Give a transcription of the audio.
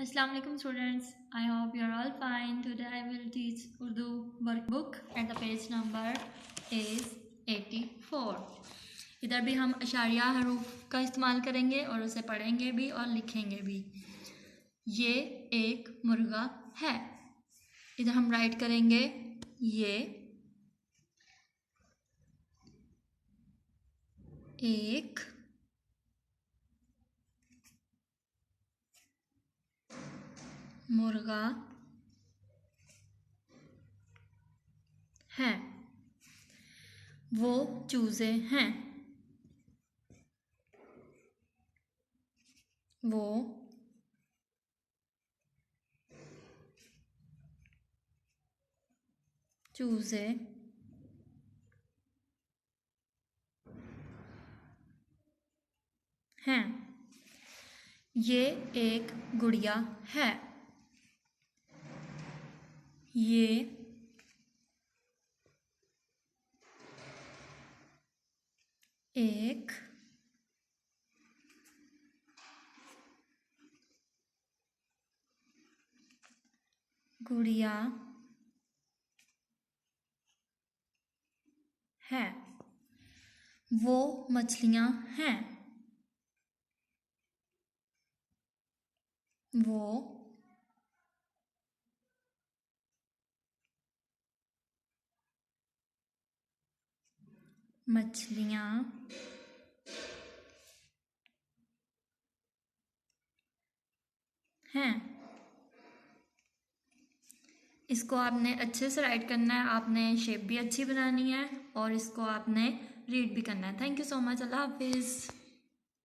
Assalamu alaikum students. I hope you are all fine. Today I will teach Urdu workbook and the page number is 84. इधर भी हम अशारिया हरूफ का इस्तेमाल करेंगे और उसे पढ़ेंगे भी और लिखेंगे भी। ये एक मुर्गा है। इधर हम राइट करेंगे ये एक मुर्गा है। वो चूजे हैं। वो चूजे हैं। ये एक गुड़िया है। ये एक गुड़िया है। वो मछलियाँ हैं। वो मछलियाँ हैं। इसको आपने अच्छे से राइट करना है, आपने शेप भी अच्छी बनानी है और इसको आपने रीड भी करना है। Thank you so much. अल्लाह हाफिज़।